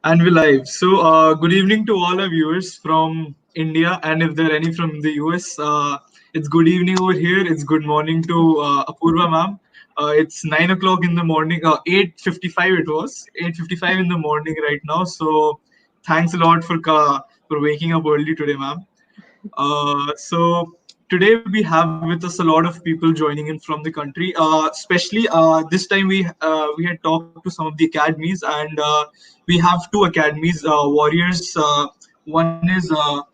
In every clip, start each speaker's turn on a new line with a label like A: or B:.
A: And we're live. So, good evening to all our viewers from India, and if there are any from the US, it's good evening over here. It's good morning to Apurva ma'am. It's 9 o'clock in the morning. 8:55 it was 8:55 in the morning right now. So, thanks a lot for waking up early today, ma'am. So today we have with us a lot of people joining in from the country. Especially this time we had talked to some of the academies, and we have two academies: Warriors. One is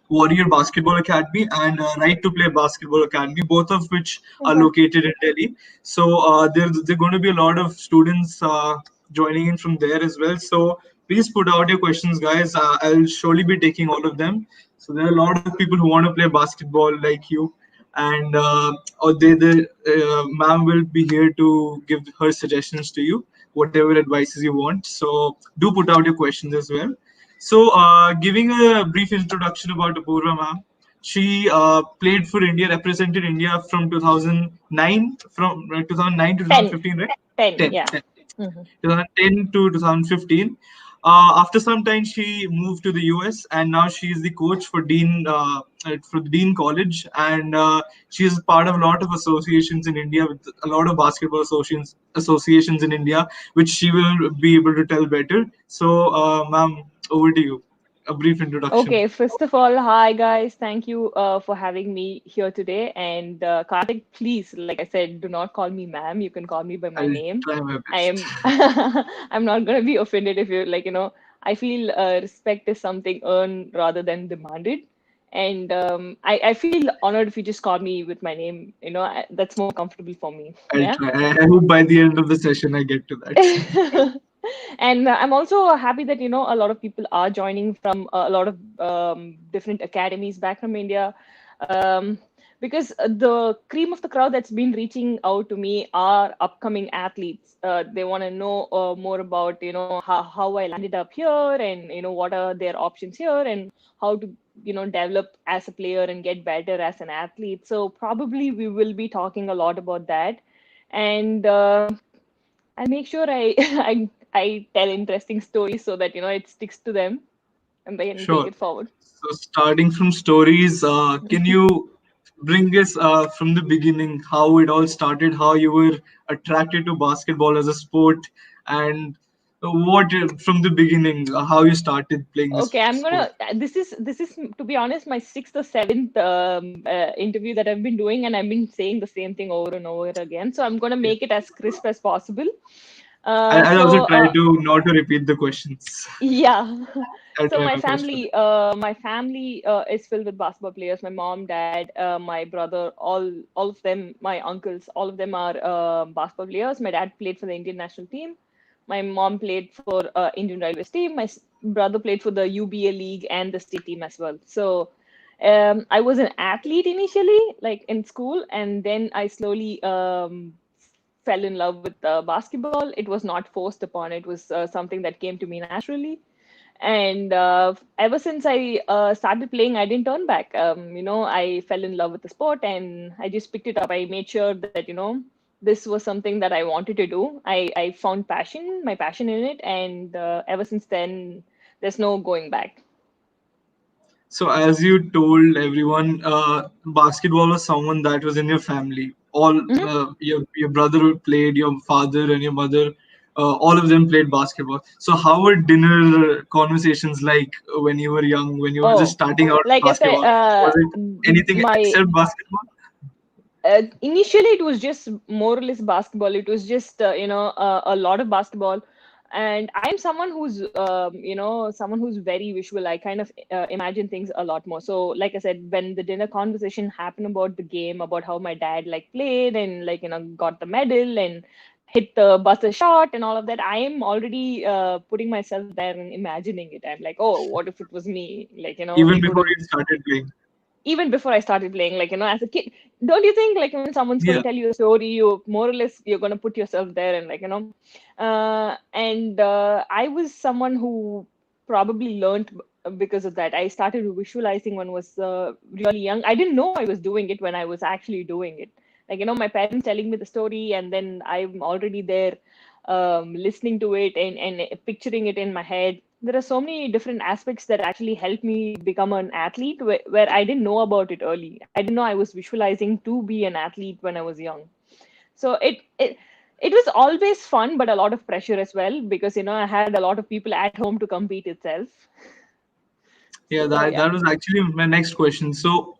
A: Warrior Basketball Academy and Right to Play Basketball Academy, both of which are
B: Okay.
A: located in Delhi. So there going to be a lot of students joining in from there as well. So please put out your questions, guys. I'll surely be taking all of them. So there are a lot of people who want to play basketball like you, and ma'am will be here to give her suggestions to you, whatever advices you want. So do put out your questions as well. So giving a brief introduction about Apurva ma'am, she played for India, represented India from 2009, from 2009 to
B: 10.
A: 2015, right?
B: 10,
A: 10,
B: yeah.
A: 10.
B: Hmm.
A: 2010 to 2015. After some time, she moved to the US, and now she is the coach for Dean College, and she is part of a lot of associations in India, with a lot of basketball associations in India, which she will be able to tell better. So, ma'am, over to you. A brief introduction.
B: Okay, first of all, hi guys. Thank you for having me here today. And Kartik, please, like I said, do not call me ma'am. You can call me by my
A: I'll
B: name.
A: try my
B: I
A: best.
B: am I'm not gonna be offended if you like, I feel respect is something earned rather than demanded. And I feel honored if you just call me with my name, that's more comfortable for me.
A: I'll
B: Yeah.
A: try. I hope by the end of the session I get to that.
B: And I'm also happy that a lot of people are joining from a lot of different academies back from India, um, because the cream of the crowd that's been reaching out to me are upcoming athletes. They want to know more about how I landed up here, and what are their options here, and how to develop as a player and get better as an athlete. So probably we will be talking a lot about that. And I'll make sure I I tell interesting stories so that it sticks to them and they can take
A: Sure.
B: it forward.
A: So, starting from stories, can you bring us from the beginning how it all started, how you were attracted to basketball as a sport, and from the beginning, how you started playing this
B: Okay, I'm
A: sport?
B: gonna. This is to be honest my sixth or seventh interview that I've been doing, and I've been saying the same thing over and over again. So I'm gonna
A: Yeah.
B: make it as crisp as possible.
A: I'll also
B: So
A: try to not to repeat the questions.
B: yeah.
A: I'll
B: So
A: try
B: my
A: my best for that.
B: family is filled with basketball players. My mom, dad, my brother, all of them, my uncles, all of them are basketball players. My dad played for the Indian national team. My mom played for Indian Railways team. My brother played for the UBA league and the state team as well. So I was an athlete initially, like in school, and then I slowly fell in love with basketball. It was not forced upon. It was something that came to me naturally. And ever since I started playing, I didn't turn back. I fell in love with the sport and I just picked it up. I made sure that, this was something that I wanted to do. I found my passion in it. And ever since then, there's no going back.
A: So, as you told everyone, basketball was someone that was in your family. All
B: Mhm.
A: your brother played, your father and your mother, all of them played basketball. So, how were dinner conversations like when you were young, when you were just
B: Oh,
A: starting out
B: like I said,
A: basketball? Was it anything
B: my
A: except basketball?
B: initially it was just more or less basketball. It was just a lot of basketball, and I'm someone who's someone who's very visual. I kind of imagine things a lot more. So like I said, when the dinner conversation happened about the game, about how my dad like played and like got the medal and hit the buzzer shot and all of that, I am already putting myself there and imagining it. I'm like, oh, what if it was me, like
A: Even
B: it would
A: before
B: have
A: you
B: been
A: started playing?
B: even before I started playing, like, as a kid. Don't you think, like, when someone's going
A: Yeah.
B: to tell you a story, you more or less, you're going to put yourself there and, like, and I was someone who probably learned because of that. I started visualizing when I was really young. I didn't know I was doing it when I was actually doing it. Like, my parents telling me the story, and then I'm already there listening to it and picturing it in my head. there are so many different aspects that actually helped me become an athlete where I didn't know about it early. I didn't know I was visualizing to be an athlete when I was young. So it was always fun, but a lot of pressure as well because I had a lot of people at home to compete itself.
A: Yeah,
B: So yeah.
A: that was actually my next question. So,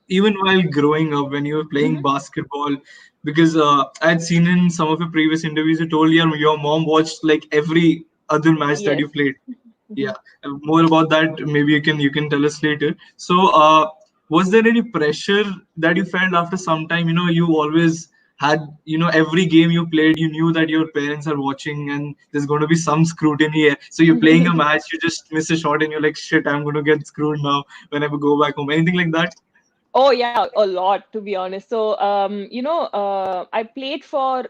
A: even while growing up, when you were playing
B: Hmm.
A: basketball, because I'd seen in some of your previous interviews, you told your mom watched like every other match that
B: Yes.
A: you played.
B: Hmm.
A: Yeah, more about that maybe you can tell us later. So was there any pressure that you felt after some time? You always had, every game you played, you knew that your parents are watching and there's going to be some scrutiny. So you're playing a match, you just miss a shot and you're like, shit, I'm going to get screwed now whenever I go back home. Anything like that?
B: Oh yeah, a lot to be honest. So I played for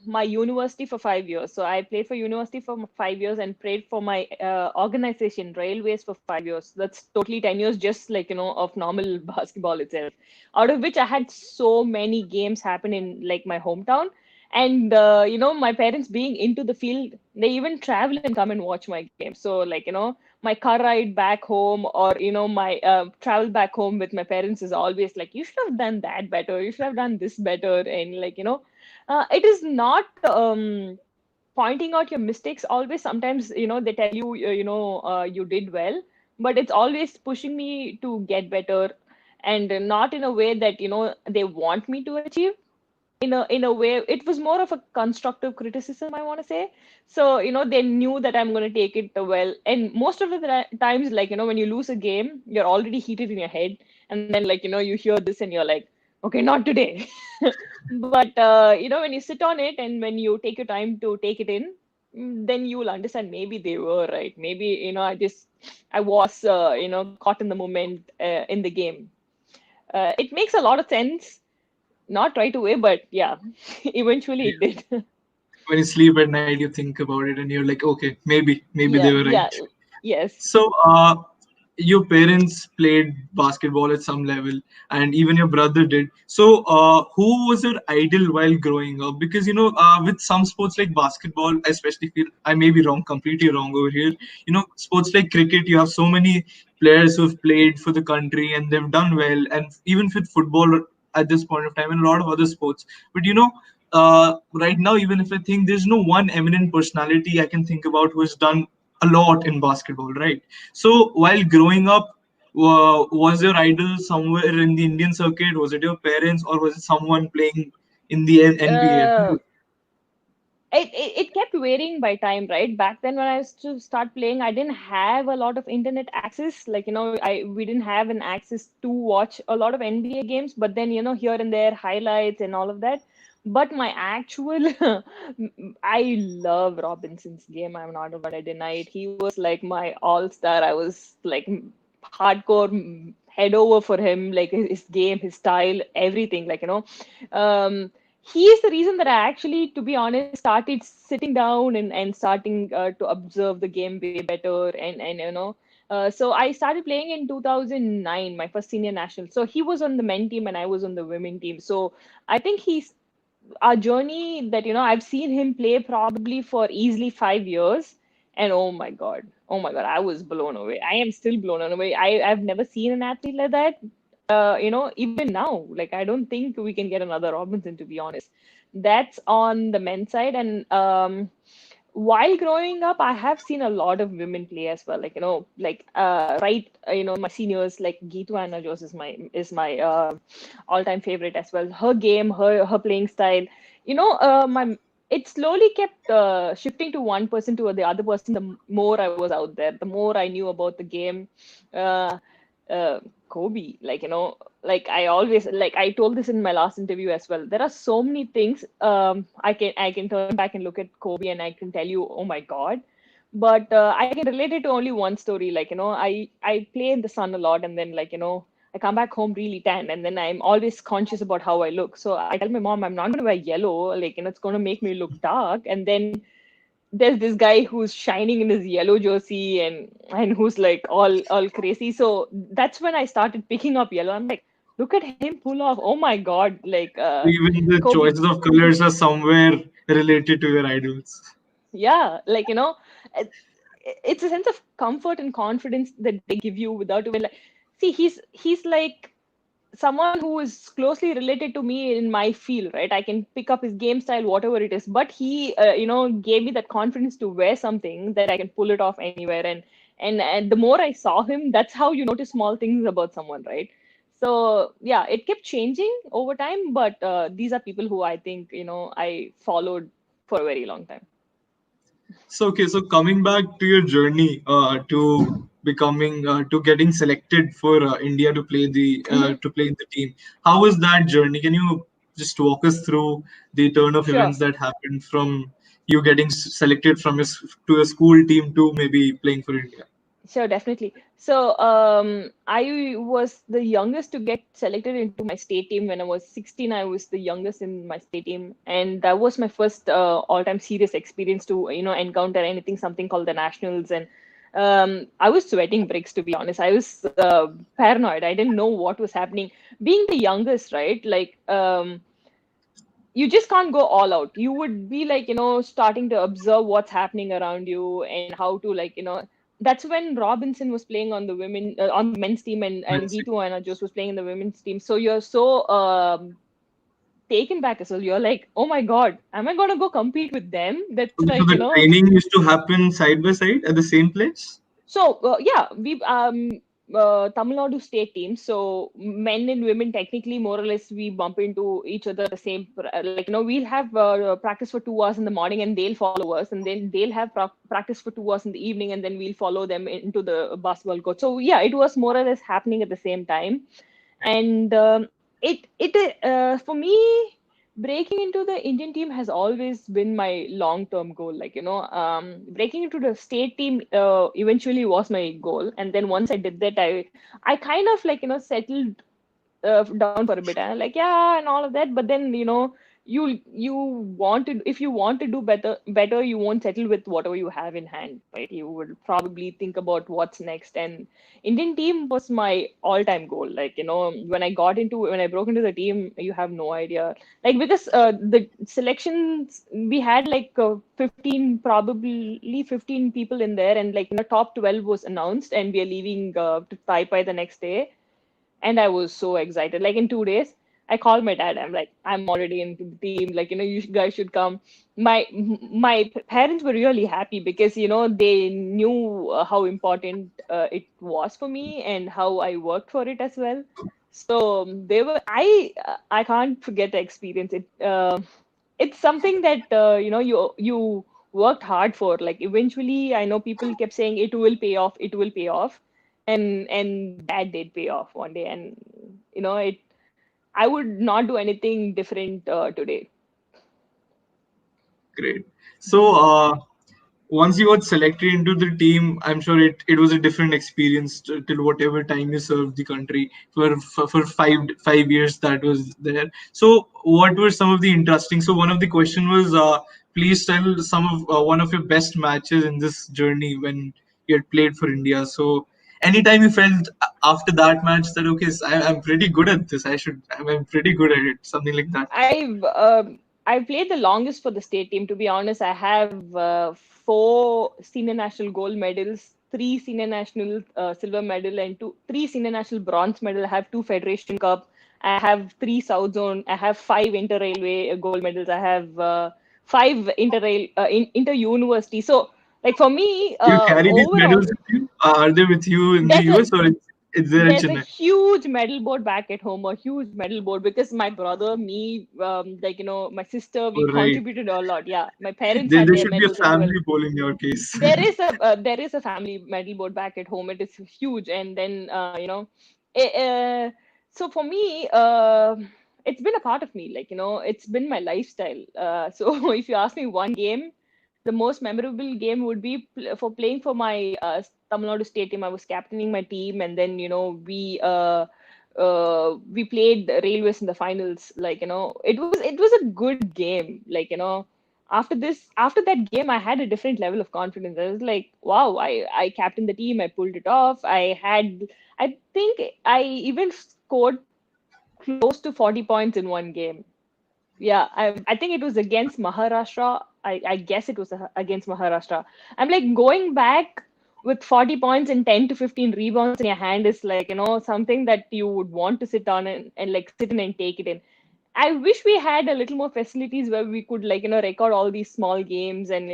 B: my university for 5 years. So I played for university for 5 years and played for my organization, Railways, for 5 years. That's totally 10 years, just like of normal basketball itself. Out of which I had so many games happen in like my hometown, and my parents being into the field, they even travel and come and watch my games. So like my car ride back home or my travel back home with my parents is always like, you should have done that better, you should have done this better. And like it is not pointing out your mistakes always. Sometimes they tell you you did well, but it's always pushing me to get better, and not in a way that they want me to achieve. In a way, it was more of a constructive criticism, I want to say. So they knew that I'm going to take it well. And most of the times, like when you lose a game, you're already heated in your head, and then like you hear this and you're like, okay, not today. But when you sit on it and when you take your time to take it in, then you will understand maybe they were right. Maybe I was caught in the moment in the game. It makes a lot of sense, not right away, but yeah, eventually it did.
A: When you sleep at night, you think about it and you're like, okay, maybe they
B: Yeah,
A: were right.
B: yeah, yes.
A: So, your parents played basketball at some level, and even your brother did. So, who was your idol while growing up? Because with some sports like basketball, especially, if I may be wrong, completely wrong over here. Sports like cricket, you have so many players who've played for the country and they've done well, and even with football at this point of time, and a lot of other sports. But right now, even if I think there's no one eminent personality I can think about who has done a lot in basketball, right? So while growing up, was your idol somewhere in the Indian circuit? Was it your parents, or was it someone playing in the NBA?
B: Uh, it kept varying by time, right? Back then, when I used to start playing, I didn't have a lot of internet access. Like, we didn't have an access to watch a lot of NBA games, but then, here and there, highlights and all of that. But my actual, I love Robinson's game. I'm not gonna deny it. He was like my all-star. I was like hardcore head over for him, like his game, his style, everything. Like, he is the reason that I actually, to be honest, started sitting down and starting to observe the game way better. And so I started playing in 2009, my first senior national. So he was on the men team and I was on the women team. So I think he's our journey that I've seen him play probably for easily 5 years. And oh my god, I was blown away. I am still blown away. I've never seen an athlete like that. Even now, like I don't think we can get another Robinson, to be honest. That's on the men's side. And while growing up, I have seen a lot of women play as well. Like like right, my seniors like Geetu Anna Jose is my all-time favorite as well. Her game, her playing style, my it slowly kept shifting to one person to the other person. The more I was out there, the more I knew about the game. Uh, uh, Kobe, like like I always, like I told this in my last interview as well. There are so many things I can turn back and look at Kobe and I can tell you, oh my god. But I can relate it to only one story. Like I play in the sun a lot, and then like I come back home really tan, and then I'm always conscious about how I look. So I tell my mom I'm not going to wear yellow, like it's going to make me look dark. And then there's this guy who's shining in his yellow jersey and who's like all crazy. So that's when I started picking up yellow. I'm like, look at him pull off. Oh my god, like
A: Even the
B: Kobe.
A: choices of colors are somewhere related to your idols.
B: Yeah, like it's a sense of comfort and confidence that they give you without even like, see, he's like someone who is closely related to me in my field, right? I can pick up his game style, whatever it is, but he gave me that confidence to wear something that I can pull it off anywhere. And the more I saw him, that's how you notice small things about someone, right? So yeah, it kept changing over time, but these are people who I think I followed for a very long time.
A: So okay, so coming back to your journey to becoming to getting selected for India
B: Hmm.
A: to play in the team, how was that journey? Can you just walk us through the turn of
B: Sure.
A: events that happened from you getting selected from to a school team to maybe playing for India?
B: Sure, definitely. So, I was the youngest to get selected into my state team when I was 16. I was the youngest in my state team, and that was my first all-time serious experience to encounter anything, something called the nationals. And I was sweating bricks, to be honest. I was paranoid. I didn't know what was happening. Being the youngest, right? Like, you just can't go all out. You would be like, starting to observe what's happening around you and how to like, that's when Robinson was playing on the on the men's team, and
A: Yes.
B: Gitu Anajos was playing in the women's team. So you're so taken back as well. You're like, oh my God, am I gonna go compete with them? That's
A: So
B: like,
A: the training used to happen side by side at the same place.
B: So yeah, we Tamil Nadu state team. So men and women technically more or less we bump into each other at the same like we'll have practice for 2 hours in the morning and they'll follow us, and then they'll have practice for 2 hours in the evening, and then we'll follow them into the basketball court. So yeah, it was more or less happening at the same time. And it for me, breaking into the Indian team has always been my long-term goal. Like, breaking into the state team eventually was my goal. And then once I did that, I kind of like, settled down for a bit. And like, yeah, and all of that. But then, you want to, if you want to do better, you won't settle with whatever you have in hand, right? You would probably think about what's next. And Indian team was my all-time goal. Like, when I broke into the team, you have no idea. Like, because the selections, we had like 15, probably 15 people in there, and like, top 12 was announced, and we are leaving to Taipei the next day. And I was so excited. Like in 2 days, I called my dad. I'm like, I'm already into the team. Like, you guys should come. My parents were really happy because they knew how important it was for me and how I worked for it as well. So they were. I can't forget the experience. It's something that you worked hard for. Like eventually, I know people kept saying it will pay off. It will pay off, and that did pay off one day. And it, I would not do anything different today.
A: Great. So, once you got selected into the team, I'm sure it was a different experience till whatever time you served the country for 5 years that was there. So, what were some of the interesting? So, one of the question was, please tell some of one of your best matches in this journey when you had played for India. So, anytime you felt after that match that okay, I'm pretty good at this. I'm pretty good at it. Something like that.
B: I've played the longest for the state team. To be honest, I have 4 senior national gold medals, 3 senior national silver medal, and three senior national bronze medal. I have 2 Federation Cup. I have 3 South Zone. I have 5 inter-railway gold medals. I have 5 inter-university. So, like for me,
A: You carry these medals
B: overall,
A: with you? Are they with you in the
B: there's a
A: US or it's there in
B: there's a
A: Chennai?
B: huge medal board back at home, a huge medal board, because my brother, me, my sister, we
A: Oh, right.
B: contributed a lot. Yeah, my parents
A: There,
B: had
A: there
B: their
A: should be a
B: medals as well.
A: family poll in your case.
B: There is a family medal board back at home. It is huge. And then it, so for me, it's been a part of me. Like it's been my lifestyle. So if you ask me one game, the most memorable game would be for playing for my Tamil Nadu state team. I was captaining my team, and then we played the Railways in the finals. Like it was a good game. Like after that game, I had a different level of confidence. I was like, wow, I captained the team. I pulled it off. I think I even scored close to 40 points in one game. Yeah, I think it was against Maharashtra. I guess it was against Maharashtra. I'm like going back with 40 points and 10 to 15 rebounds in your hand is like, something that you would want to sit on and like sit in and take it in. I wish we had a little more facilities where we could like, record all these small games and,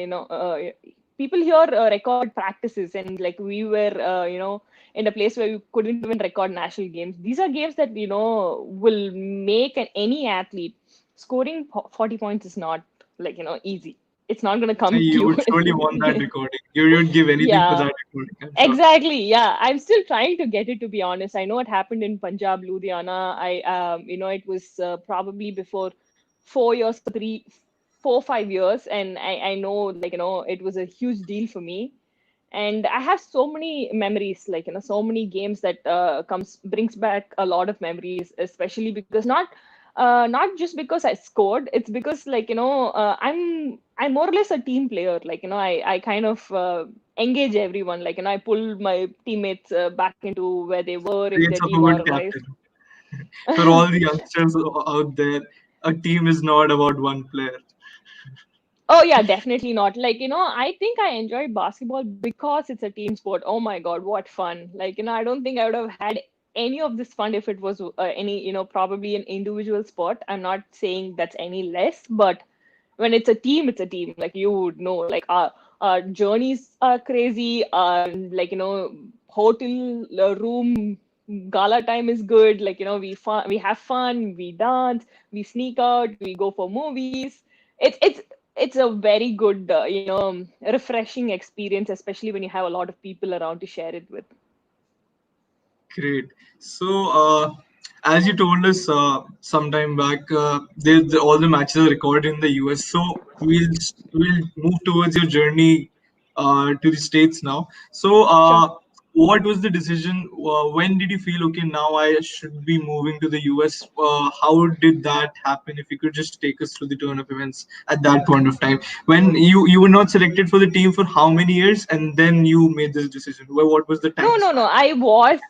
B: people here record practices and like we were, in a place where we couldn't even record national games. These are games that, will make any athlete scoring 40 points is not like, easy. It's not going to come to
A: You
B: you.
A: would surely want that recording. You'd give anything for
B: Yeah.
A: that recording, I'm sure.
B: Exactly. Yeah, I'm still trying to get it to be honest. I know it happened in Punjab, Ludhiana. It was probably before 4 years, 5 years, and I know like it was a huge deal for me. And I have so many memories, like so many games that comes brings back a lot of memories, especially because not just because I scored. It's because like I'm more or less a team player. Like I kind of engage everyone. Like I pull my teammates back into where they were if
A: Traits
B: they're
A: of a good
B: demoralized.
A: captain. For all the youngsters out there, a team is not about one player.
B: Oh yeah, definitely not. Like, I think I enjoy basketball because it's a team sport. Oh my God, what fun. Like, I don't think I would have had any of this fun if it was any, probably an individual sport. I'm not saying that's any less, but when it's a team, it's a team. Like you would know, like our journeys are crazy. Our like, hotel room gala time is good. Like, we have fun, we dance, we sneak out, we go for movies. It's a very good, refreshing experience, especially when you have a lot of people around to share it with.
A: Great. So, as you told us some time back, all the matches are recorded in the US. So we'll move towards your journey to the States now. So,
B: Sure.
A: what was the decision? When did you feel okay? Now I should be moving to the US. How did that happen? If you could just take us through the turn of events at that point of time, when you were not selected for the team for how many years, and then you made this decision. Well, what was the
B: No,
A: time
B: no, no.
A: span?
B: I was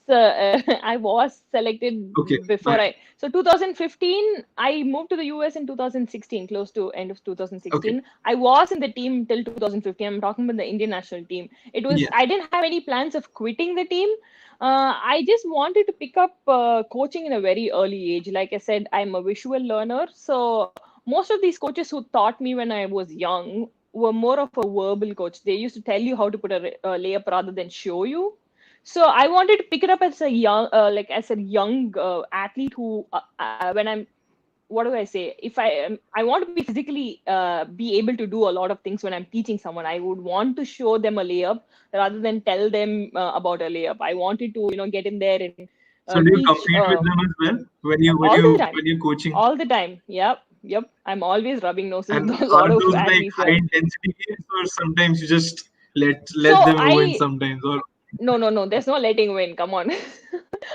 B: I was
A: Okay,
B: selected before
A: fine.
B: I. So 2015, I moved to the US in 2016, close to end of
A: Okay.
B: 2016. I was in the team till 2015. I'm talking about the Indian national team. It was
A: Yes.
B: I didn't have any plans of quitting the team. I just wanted to pick up coaching in a very early age. Like I said, I'm a visual learner, so most of these coaches who taught me when I was young were more of a verbal coach. They used to tell you how to put a layup rather than show you. So I wanted to pick it up as a young, as a young athlete who, when I'm, what do I say? If I want to be physically be able to do a lot of things when I'm teaching someone. I would want to show them a layup rather than tell them about a layup. I wanted to, get in there and
A: So do you
B: teach
A: compete with them as well when you when
B: all the
A: you
B: time,
A: when you're coaching?
B: all the time. Yep, yep. I'm always rubbing noses
A: And
B: with a
A: are
B: lot of
A: those like
B: athletes
A: high
B: here.
A: intensity games, or sometimes you just let
B: So
A: them ruin sometimes? Or
B: no, no, no. There's no letting win. Come on.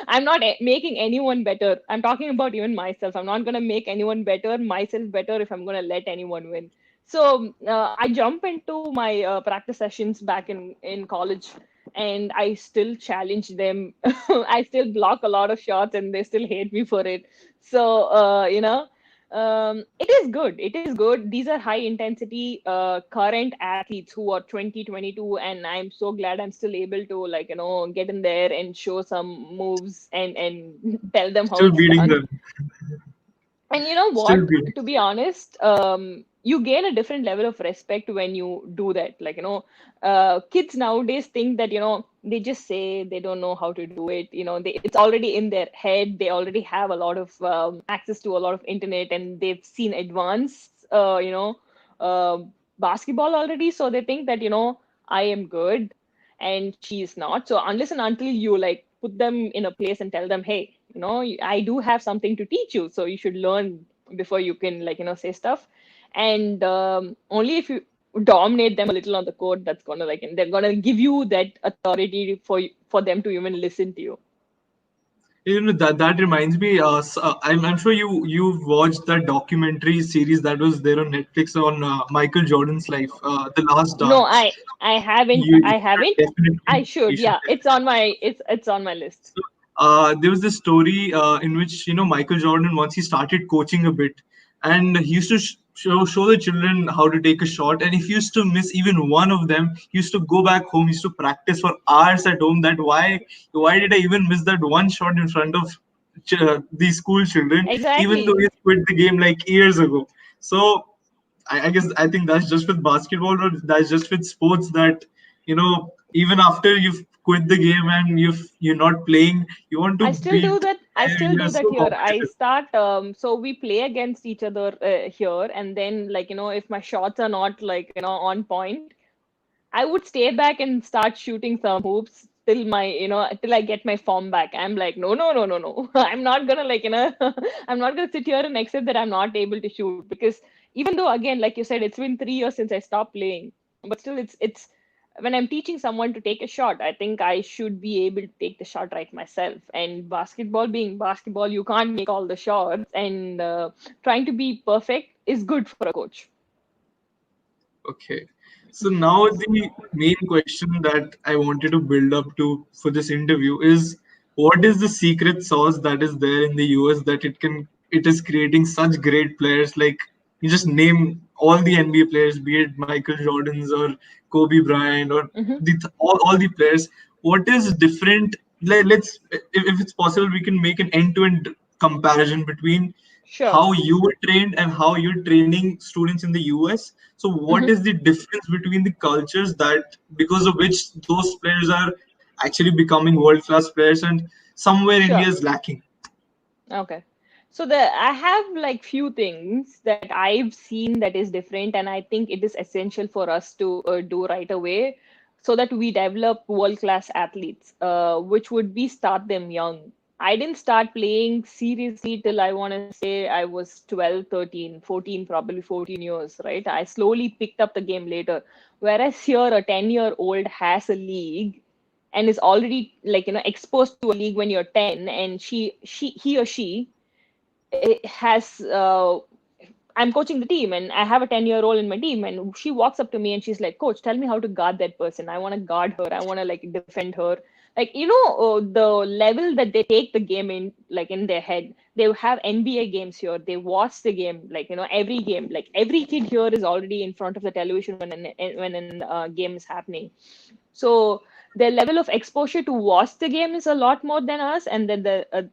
B: I'm not making anyone better. I'm talking about even myself. I'm not going to make anyone better, myself better if I'm going to let anyone win. So I jump into my practice sessions back in college and I still challenge them. I still block a lot of shots and they still hate me for it. So, it is good. It is good. These are high intensity current athletes who are 20, 22, and I'm so glad I'm still able to like get in there and show some moves and tell them how
A: still
B: it's
A: beating
B: done.
A: them,
B: And you know
A: still
B: what?
A: beating.
B: To be honest, you gain a different level of respect when you do that. Like, kids nowadays think that, they just say they don't know how to do it. It's already in their head. They already have a lot of access to a lot of internet and they've seen advanced, uh, basketball already. So they think that, I am good and she's not. So unless and until you like put them in a place and tell them, hey, I do have something to teach you, so you should learn before you can like say stuff. And only if you dominate them a little on the court, that's gonna like, and they're gonna give you that authority for them to even listen to you.
A: That reminds me. I'm sure you've watched that documentary series that was there on Netflix on Michael Jordan's life, The Last
B: No,
A: Dance.
B: I haven't.
A: You
B: I
A: should
B: haven't. I
A: definitely you
B: should.
A: should
B: Yeah, it's on my list.
A: So, there was this story in which Michael Jordan, once he started coaching a bit. and he used to show the children how to take a shot. And if he used to miss even one of them, he used to go back home, he used to practice for hours at home, that why did I even miss that one shot in front of these school children, even though
B: Exactly.
A: he quit the game like years ago. So I guess I think that's just with basketball, or that's just with sports, that even after you've quit the game and you're not playing, you want to
B: I still do
A: beat
B: that. I
A: them,
B: still
A: and you're
B: do that
A: so
B: here. I
A: competitive.
B: start, so we play against each other here, and then like, if my shots are not like, on point, I would stay back and start shooting some hoops till till I get my form back. I'm like, no, no, no, no, no. I'm not gonna like, I'm not gonna sit here and accept that I'm not able to shoot, because even though, again, like you said, it's been 3 years since I stopped playing, but still, it's when I'm teaching someone to take a shot, I think I should be able to take the shot right myself. And basketball being basketball, you can't make all the shots, and trying to be perfect is good for a coach.
A: Okay. So now the main question that I wanted to build up to for this interview is, what is the secret sauce that is there in the US that it is creating such great players? Like, you just name all the NBA players, be it Michael Jordan's or Kobe Bryant or
B: Hmm.
A: all the players. What is different? Let's, if it's possible, we can make an end-to-end comparison between
B: Sure.
A: how you were trained and how you're training students in the US. So, what
B: Hmm.
A: is the difference between the cultures that because of which those players are actually becoming world class players, and somewhere India
B: Sure.
A: is lacking?
B: Okay. So I have like few things that I've seen that is different, and I think it is essential for us to do right away, so that we develop world-class athletes, which would be start them young. I didn't start playing seriously till I want to say I was 12, 13, 14, probably 14 years, right? I slowly picked up the game later. Whereas here, a 10-year-old has a league and is already like exposed to a league when you're 10, and he or she has I'm coaching the team, and I have a 10-year-old in my team, and she walks up to me and she's like, coach, tell me how to guard that person. I want to guard her, I want to like defend her. Like, the level that they take the game in, like in their head. They have NBA games here, they watch the game, like every game, like every kid here is already in front of the television when an game is happening. So their level of exposure to watch the game is a lot more than us, and then the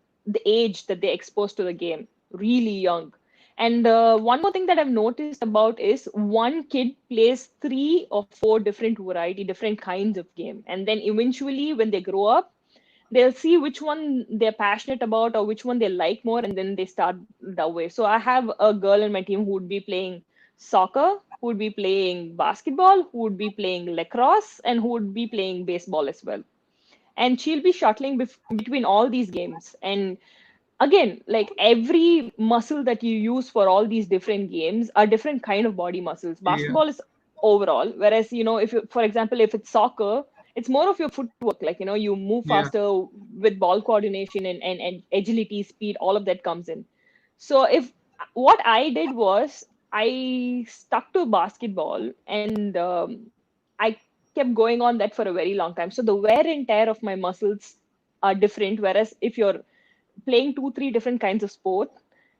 B: age that they're exposed to the game, really young. And one more thing that I've noticed about is one kid plays 3 or 4 different different kinds of game, and then eventually when they grow up, they'll see which one they're passionate about or which one they like more, and then they start that way. So I have a girl in my team who would be playing soccer, who would be playing basketball, who would be playing lacrosse, and who would be playing baseball as well. And she'll be shuttling between all these games. And again, like every muscle that you use for all these different games are different kind of body muscles.
A: Yeah,
B: Basketball is overall, whereas if you, for example, if it's soccer, it's more of your footwork, like you move
A: yeah.
B: faster with ball coordination and agility, speed, all of that comes in. So if what I did was I stuck to basketball, and I kept going on that for a very long time. So the wear and tear of my muscles are different, whereas if you're playing 2 3 different kinds of sport,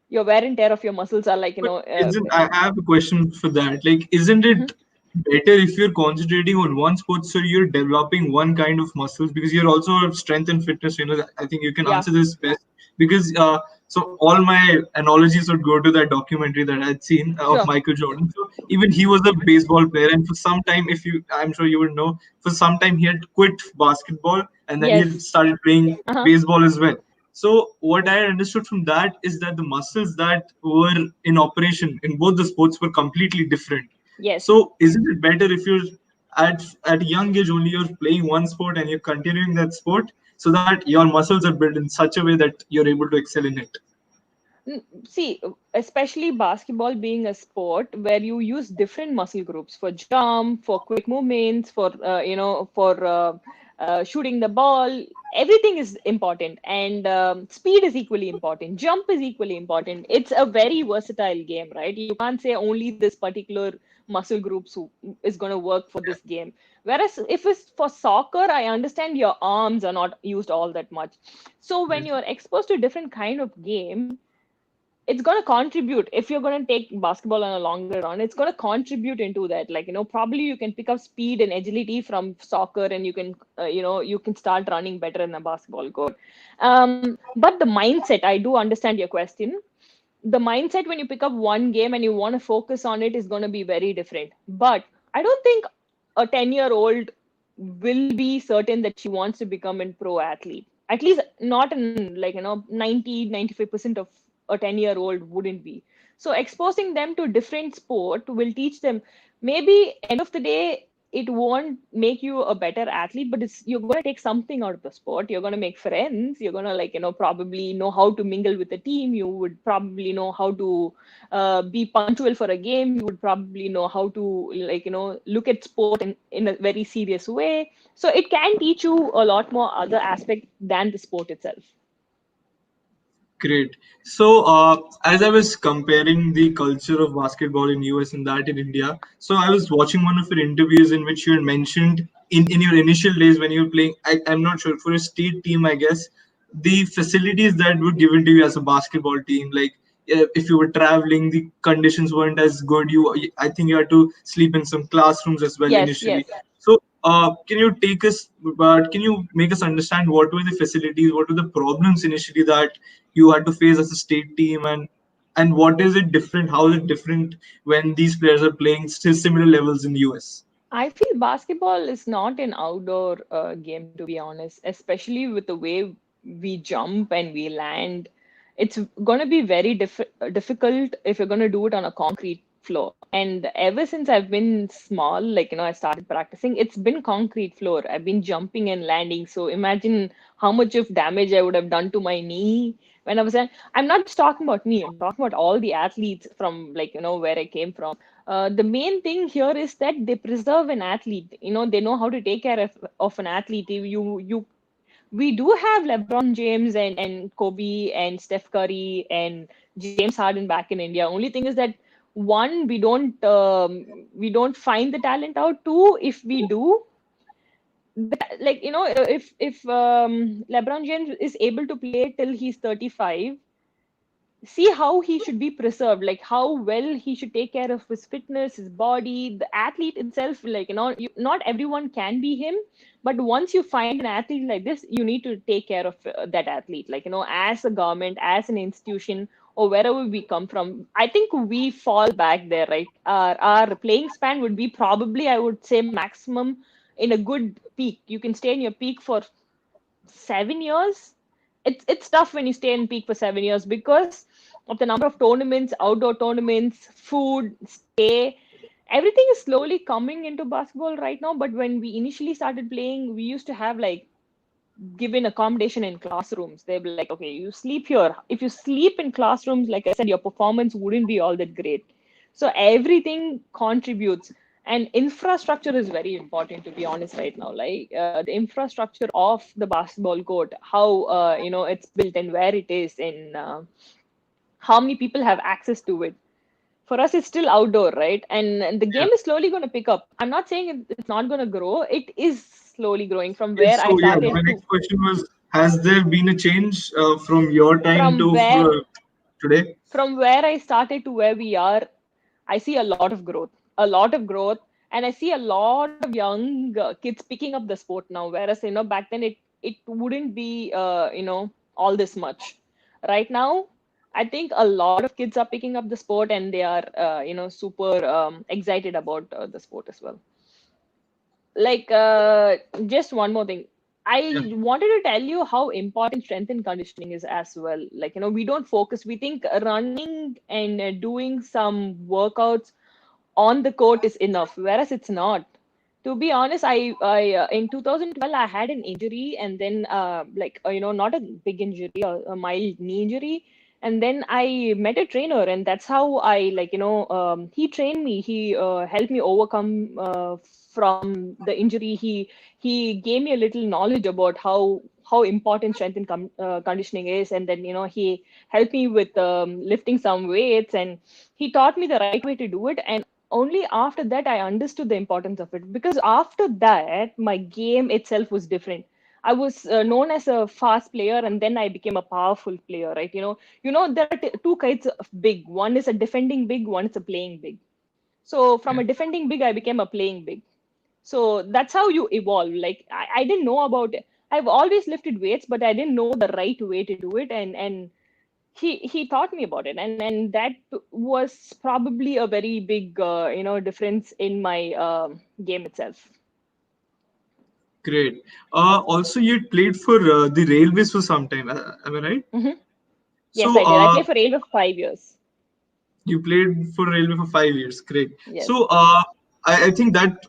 B: your wear and tear of your muscles are like
A: But isn't, I have a question for that. Like, isn't
B: mhm.
A: it better if you're concentrating on one sport, so you're developing one kind of muscles, because you're also strength and fitness. I think you can
B: Yeah,
A: answer this best, because so all my analogies would go to that documentary that I'd seen of
B: sure.
A: Michael Jordan. So even he was a baseball player, and for some time, I'm sure you would know, for some time he had quit basketball, and then he
B: Yes.
A: started playing
B: Uh-huh.
A: baseball as well. So what I understood from that is that the muscles that were in operation in both the sports were completely different.
B: Yes.
A: So isn't it better if you're at a young age only you're playing one sport and you're continuing that sport, so that your muscles are built in such a way that you're able to excel in it?
B: See, especially basketball being a sport where you use different muscle groups for jump, for quick movements, for shooting the ball. Everything is important, and speed is equally important. Jump is equally important. It's a very versatile game, right? You can't say only this particular muscle groups is going to work for this game. Whereas if it's for soccer, I understand your arms are not used all that much. So when
A: Yes.
B: you're exposed to different kind of game, it's going to contribute. If you're going to take basketball on a longer run, it's going to contribute into that. Like, probably you can pick up speed and agility from soccer, and you can, you can start running better in a basketball court. But the mindset, I do understand your question. The mindset when you pick up one game and you want to focus on it is going to be very different. But I don't think a 10-year-old will be certain that she wants to become a pro athlete. At least not in, like, 90-95% of a 10-year-old wouldn't be. So exposing them to different sport will teach them. Maybe end of the day, it won't make you a better athlete, but you're going to take something out of the sport. You're going to make friends. You're going to, like, probably know how to mingle with the team. You would probably know how to be punctual for a game. You would probably know how to, like, look at sport in a very serious way. So it can teach you a lot more other aspect than the sport itself.
A: Great. So, as I was comparing the culture of basketball in US and that in India, so I was watching one of your interviews in which you had mentioned in your initial days when you were playing, I'm not sure, for a state team, I guess, the facilities that were given to you as a basketball team, like if you were traveling, the conditions weren't as good. I think you had to sleep in some classrooms as well
B: Yes,
A: initially.
B: yes.
A: So, can you take us, can you make us understand what were the facilities, what were the problems initially that you had to face as a state team, and what is it different? How is it different when these players are playing still similar levels in the US?
B: I feel basketball is not an outdoor game, to be honest, especially with the way we jump and we land. It's going to be very difficult if you're going to do it on a concrete floor. And ever since I've been small, like, I started practicing, it's been concrete floor. I've been jumping and landing. So imagine how much of damage I would have done to my knee when I was at. I'm not just talking about me, I'm talking about all the athletes from, like, where I came from. The main thing here is that they preserve an athlete. They know how to take care of an athlete. We do have LeBron James and Kobe and Steph Curry and James Harden back in India. Only thing is that, one, we don't find the talent out. Two, if we do, like, if LeBron James is able to play till he's 35, see how he should be preserved, like how well he should take care of his fitness, his body, the athlete itself. Like, not everyone can be him, but once you find an athlete like this, you need to take care of that athlete, like, as a government, as an institution, or wherever we come from. I think we fall back there, right? Our playing span would be probably, I would say, maximum in a good peak. You can stay in your peak for 7 years. It's tough when you stay in peak for 7 years because of the number of tournaments, outdoor tournaments, food, stay. Everything is slowly coming into basketball right now. But when we initially started playing, we used to have, like, given accommodation in classrooms. They'd be like, okay, you sleep here. If you sleep in classrooms, like I said, your performance wouldn't be all that great. So everything contributes. And infrastructure is very important, to be honest, right now. Like, the infrastructure of the basketball court, how it's built and where it is, and how many people have access to it. For us, it's still outdoor, right? And the
A: Yeah.
B: game is slowly going to pick up. I'm not saying it's not going to grow. It is slowly growing from where
A: Yes.
B: I
A: So yeah,
B: started
A: my
B: to,
A: next question was: has there been a change from your time
B: from
A: to
B: where
A: today?
B: from where I started to where we are. I see a lot of growth, a lot of growth, and I see a lot of young kids picking up the sport now. Whereas, back then it wouldn't be all this much. Right now, I think a lot of kids are picking up the sport, and they are super excited about the sport as well. Like, just one more thing.
A: Yeah.
B: I wanted to tell you how important strength and conditioning is as well. Like, we don't focus. We think running and doing some workouts on the court is enough, whereas it's not. To be honest, I in 2012 I had an injury, and then like, not a big injury, a mild knee injury, and then I met a trainer, and that's how I, like, he trained me. He helped me overcome from the injury. He gave me a little knowledge about how important strength and conditioning is, and then, he helped me with lifting some weights, and he taught me the right way to do it. And only after that I understood the importance of it, because after that my game itself was different. I was known as a fast player, and then I became a powerful player, right? There are two kinds of big. One is a defending big, one is a playing big. So from a defending big, I became a playing big. So that's how you evolve. Like I didn't know about it. I've always lifted weights, but I didn't know the right way to do it. And he taught me about it, and that was probably a very big difference in my game itself.
A: Great. Also, you played for the Railways for some time. Am I right?
B: Hmm. Yes,
A: So,
B: I did. I played for Railway for 5 years.
A: you played for Railway for 5 years. Great.
B: Yes.
A: So, I think that,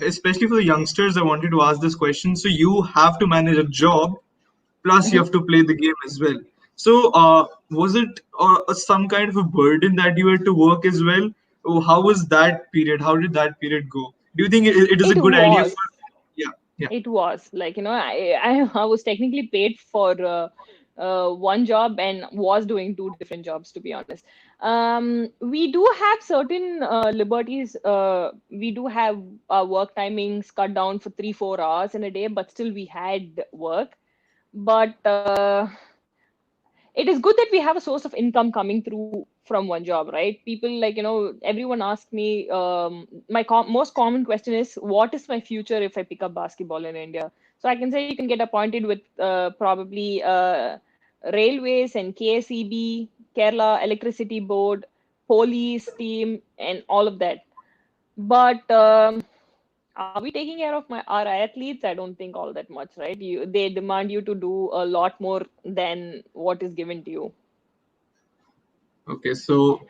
A: especially for the youngsters, I wanted to ask this question. So, you have to manage a job, plus you
B: Hmm.
A: have to play the game as well. So, was it some kind of a burden that you had to work as well? Oh, how was that period? How did that period go? Do you think it is a
B: It
A: good idea
B: was.
A: for? Yeah, yeah.
B: It was like, I was technically paid for one job and was doing two different jobs, to be honest. We do have certain liberties. We do have work timings cut down for 3-4 hours in a day, but still we had work. But it is good that we have a source of income coming through from one job, right? People, like, everyone asks me, most common question is, what is my future if I pick up basketball in India? So I can say you can get appointed with probably railways and KSEB, Kerala Electricity Board, police team, and all of that. But are we taking care of our athletes? I don't think all that much, right? They demand you to do a lot more than what is given to you.
A: Okay, so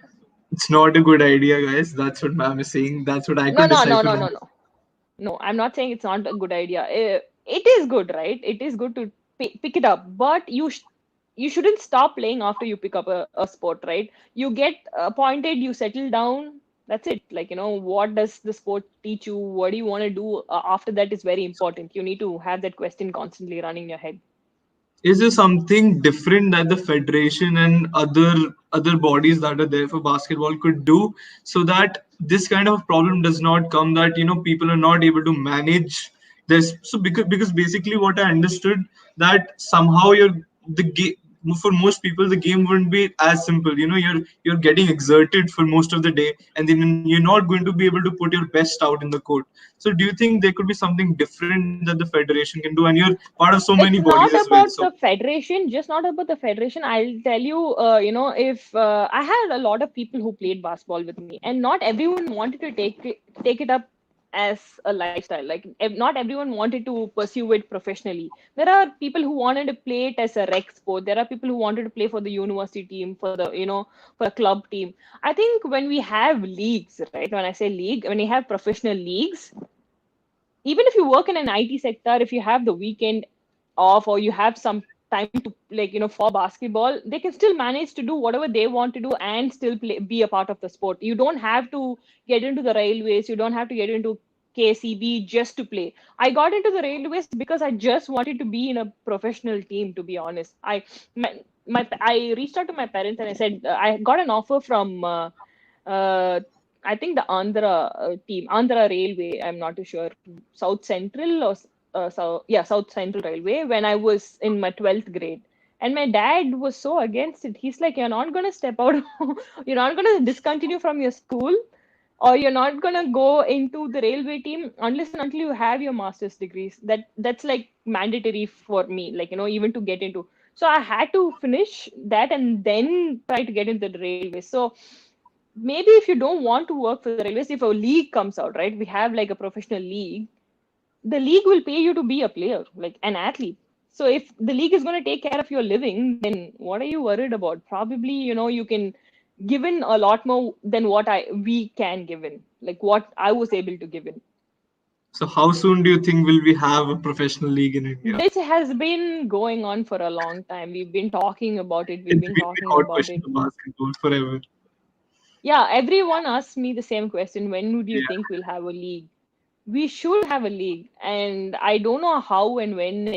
A: it's not a good idea, guys. That's what ma'am is saying. That's what I
B: No,
A: could
B: no, no,
A: decipher
B: no,
A: from
B: no,
A: this.
B: no. No, I'm not saying it's not a good idea. It is good, right? It is good to pick it up, but you shouldn't stop playing after you pick up a sport, right? You get appointed, you settle down. That's it. Like, what does the sport teach you? What do you want to do after that is very important. You need to have that question constantly running in your head.
A: Is there something different that the federation and other bodies that are there for basketball could do so that this kind of problem does not come, that people are not able to manage this? So because basically what I understood, that somehow the game, for most people the game wouldn't be as simple. You're getting exerted for most of the day, and then you're not going to be able to put your best out in the court. So do you think there could be something different that the federation can do? And you're part of so many
B: It's
A: bodies
B: not
A: as well,
B: about
A: so
B: the federation, just not about the federation. I'll tell you, if I had a lot of people who played basketball with me, and not everyone wanted to take it up as a lifestyle. Like, not everyone wanted to pursue it professionally. There are people who wanted to play it as a rec sport. There are people who wanted to play for the university team, for a club team. I think when we have leagues, right? When I say league, when you have professional leagues, even if you work in an IT sector, if you have the weekend off or you have some time to, like, for basketball, they can still manage to do whatever they want to do and still be a part of the sport. You don't have to get into the railways. You don't have to get into KCB just to play. I got into the railways because I just wanted to be in a professional team, to be honest. I reached out to my parents and I said, I got an offer from uh, I think the Andhra team, Andhra Railway. I'm not too sure, South Central or South Central Railway. When I was in my 12th grade, and my dad was so against it. He's like, "You're not gonna step out. You're not gonna discontinue from your school, or you're not gonna go into the railway team unless and until you have your master's degrees. That's like mandatory for me. Like, even to get into. So I had to finish that and then try to get into the railway. So maybe if you don't want to work for the railways, if a league comes out, right? We have like a professional league. The league will pay you to be a player, like an athlete. So if the league is going to take care of your living, then what are you worried about? Probably, you can give in a lot more than what we can give in, like what I was able to give in.
A: how soon do you think will we have a professional league in India?
B: This has been going on for a long time. We've been talking about it. We've
A: It's
B: been
A: been the
B: talking
A: hot
B: about
A: question
B: it.
A: of basketball forever.
B: Yeah, everyone asks me the same question. When would you
A: Yeah.
B: think we'll have a league? We should have a league, and I don't know how and when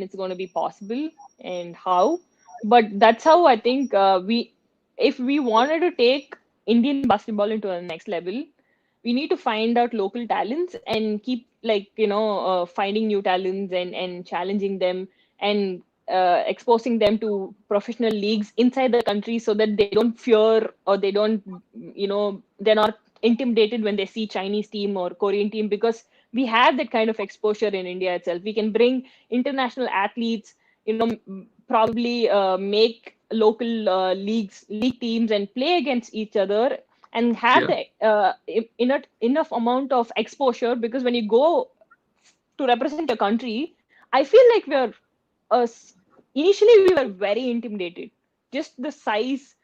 B: it's going to be possible and how, but that's how I think if we wanted to take Indian basketball into the next level, we need to find out local talents and keep like finding new talents and challenging them and exposing them to professional leagues inside the country so that they don't fear or they don't they're not intimidated when they see Chinese team or Korean team, because we have that kind of exposure in India itself. We can bring international athletes, probably make local league teams and play against each other and have
A: Yeah.
B: the enough amount of exposure, because when you go to represent your country, I feel like uh, s- initially we were very intimidated. Just the size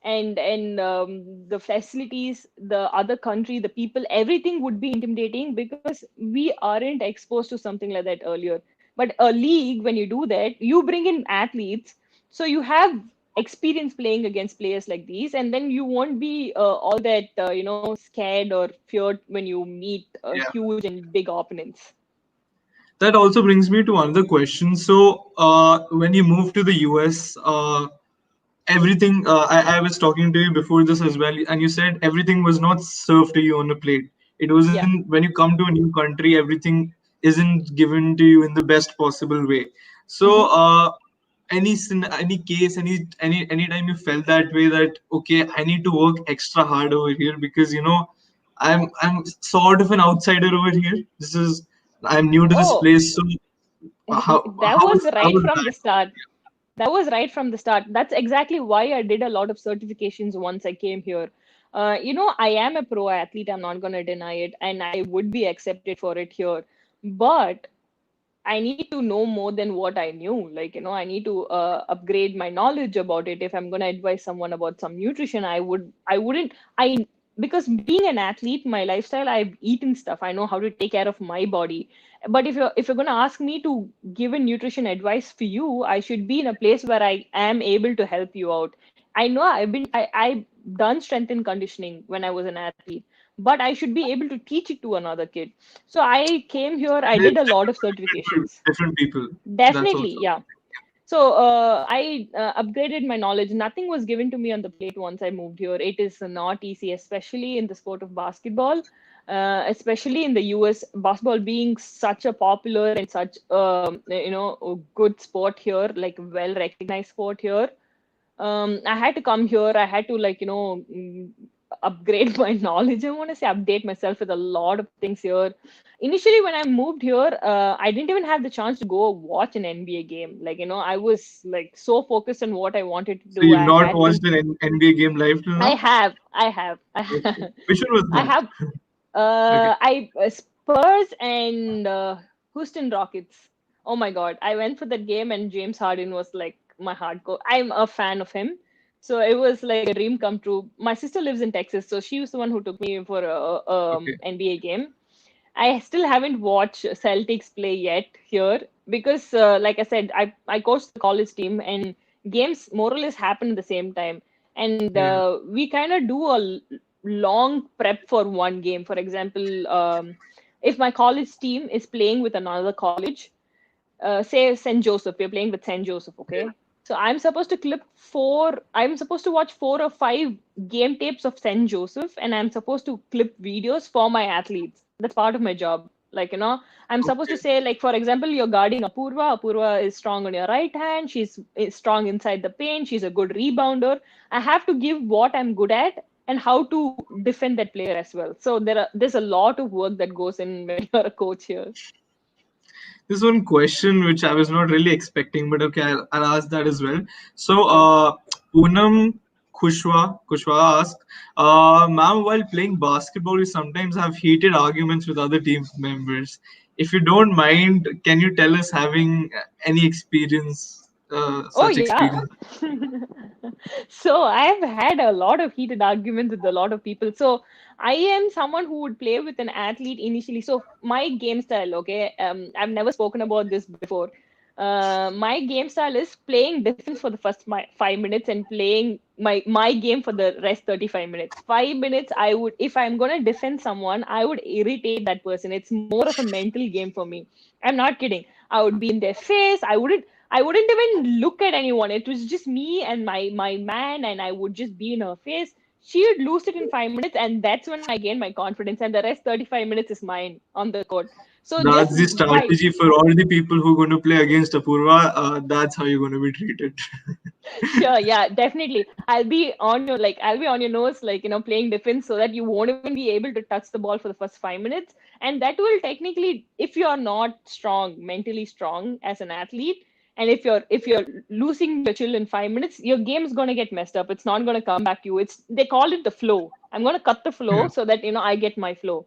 B: and the facilities, the other country, the people, everything would be intimidating because we aren't exposed to something like that earlier. But a league, when you do that, you bring in athletes, so you have experience playing against players like these, and then you won't be all that scared or feared when you meet
A: Yeah.
B: huge and big opponents.
A: That also brings me to another question. So, when you moved to the US, everything I was talking to you before this as well, and you said everything was not served to you on a plate. It
B: Yeah.
A: wasn't when you come to a new country, everything isn't given to you in the best possible way. So,
B: Hmm.
A: any case, any time you felt that way, that okay, I need to work extra hard over here because I'm sort of an outsider over here. I'm new to this
B: Oh,
A: place, so
B: that was
A: how
B: right
A: was
B: from the
A: that?
B: start. That was right from the start. That's exactly why I did a lot of certifications once I came here. I am a pro athlete. I'm not going to deny it, and I would be accepted for it here. But I need to know more than what I knew. Like, I need to upgrade my knowledge about it. If I'm going to advise someone about some nutrition, because being an athlete, my lifestyle, I've eaten stuff. I know how to take care of my body. But if you're going to ask me to give a nutrition advice for you, I should be in a place where I am able to help you out. I know I've done strength and conditioning when I was an athlete, but I should be able to teach it to another kid. So I came here, I
A: There's
B: did a lot of
A: different
B: certifications.
A: different people. That's
B: Definitely,
A: also
B: yeah. So I upgraded my knowledge. Nothing was given to me on the plate once I moved here. It is not easy, especially in the sport of basketball, especially in the US, basketball being such a popular and such a good sport here, like well recognized sport here. I had to come here. I had to upgrade my knowledge. I want to say update myself with a lot of things here. Initially, when I moved here, I didn't even have the chance to go watch an NBA game. Like, I was like so focused on what I wanted to
A: so
B: do.
A: you've
B: I
A: not
B: had to.
A: watched an NBA game live till
B: I
A: now?
B: have. I have. I
A: Okay.
B: have.
A: Which one was
B: I
A: that?
B: have.
A: Okay.
B: I Spurs and Houston Rockets. Oh my God! I went for that game, and James Harden was like my hardcore. I'm a fan of him, so it was like a dream come true. My sister lives in Texas, so she was the one who took me for a
A: Okay.
B: NBA game. I still haven't watched Celtics play yet here because, like I said, I coached the college team and games more or less happen at the same time, and
A: Yeah.
B: we kind of do a long prep for one game. For example, if my college team is playing with another college, say St. Joseph, we're playing with St. Joseph,
A: Yeah.
B: okay? So I'm supposed to watch 4 or 5 game tapes of St. Joseph, and I'm supposed to clip videos for my athletes. That's part of my job. Like, I'm supposed to
A: Okay.
B: say, like, for example, you're guarding Apurva. Apurva is strong on your right hand. She's is strong inside the paint. She's a good rebounder. I have to give what I'm good at and how to defend that player as well. So there's a lot of work that goes in when you're a coach here.
A: This one question which I was not really expecting, but okay, I'll ask that as well. So,
B: Sure.
A: Poonam Kushwa asked, ma'am, while playing basketball, you sometimes have heated arguments with other team members. If you don't mind, can you tell us having any experience,
B: Oh
A: such
B: yeah.
A: experience?
B: So I've had a lot of heated arguments with a lot of people. So I am someone who would play with an athlete initially. So my game style, okay, I've never spoken about this before. My game style is playing defense for the first 5 minutes and playing my game for the rest 35 minutes. 5 minutes, if I'm gonna defend someone, I would irritate that person. It's more of a mental game for me. I'm not kidding. I would be in their face. I wouldn't even look at anyone. It was just me and my man, and I would just be in her face. she would lose it in 5 minutes, and that's when I gain my confidence, and the rest 35 minutes is mine on the court. So just
A: That's the
B: by
A: strategy for all the people who are going to play against Apurva. That's how you're going to be treated.
B: sure, yeah, definitely. I'll be on your nose, like, playing defense so that you won't even be able to touch the ball for the first 5 minutes. And that will technically, if you're not strong, mentally strong as an athlete, and if you're losing your chill in 5 minutes, your game is gonna get messed up. It's not gonna come back to you. They call it the flow. I'm gonna cut the flow
A: Yeah.
B: so that I get my flow.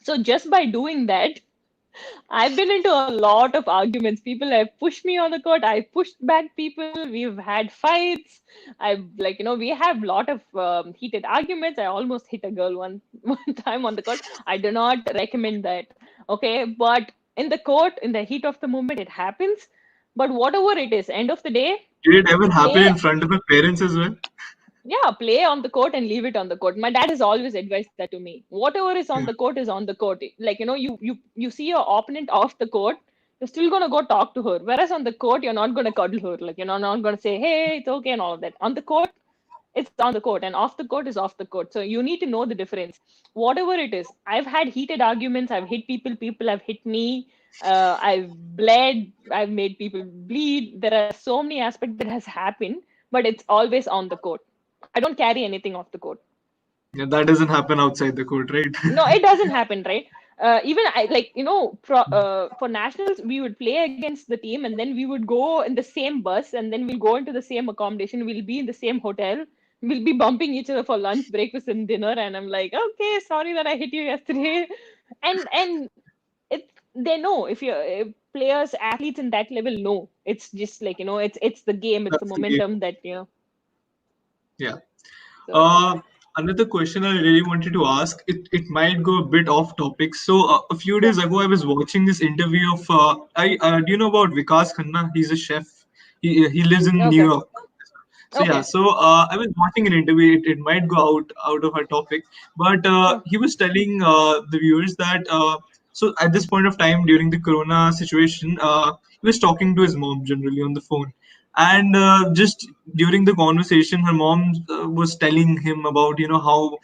B: So just by doing that, I've been into a lot of arguments. People have pushed me on the court. I pushed back people. We've had fights. We have a lot of heated arguments. I almost hit a girl one one time on the court. I do not recommend that. Okay, but in the court, in the heat of the moment, it happens. But whatever it is, end of the day,
A: Did it ever happen
B: play
A: in front of your parents as well?
B: yeah, play on the court and leave it on the court. My dad has always advised that to me. Whatever is on
A: Yeah.
B: the court is on the court. Like, you see your opponent off the court, you're still gonna go talk to her. Whereas on the court, you're not gonna cuddle her. Like, you're not gonna say, hey, it's okay and all of that. On the court, it's on the court, and off the court is off the court. So you need to know the difference. Whatever it is, I've had heated arguments. I've hit people. People have hit me. I've bled. I've made people bleed. There are so many aspects that has happened, but it's always on the court. I don't carry anything off the court.
A: Yeah, that doesn't happen outside the court, right?
B: No, it doesn't happen, right? Even I like for nationals we would play against the team, and then we would go in the same bus, and then we'll go into the same accommodation. We'll be in the same hotel. We'll be bumping each other for lunch, breakfast, and dinner. And I'm like, okay, sorry that I hit you yesterday, and it they know if players, athletes in that level know. It's just like it's the game, it's the
A: That's the game.
B: momentum that
A: Yeah.
B: So
A: Uh, Another question I really wanted to ask, it might go a bit off topic. So a few
B: sure.
A: days ago, I was watching this interview of do you know about Vikas Khanna? He's a chef. He lives in New
B: Okay.
A: York. So yeah,
B: Okay.
A: so I was watching an interview. It might go out of our topic, but
B: Sure.
A: he was telling the viewers that so at this point of time during the Corona situation, he was talking to his mom generally on the phone, and just during the conversation, her mom was telling him about how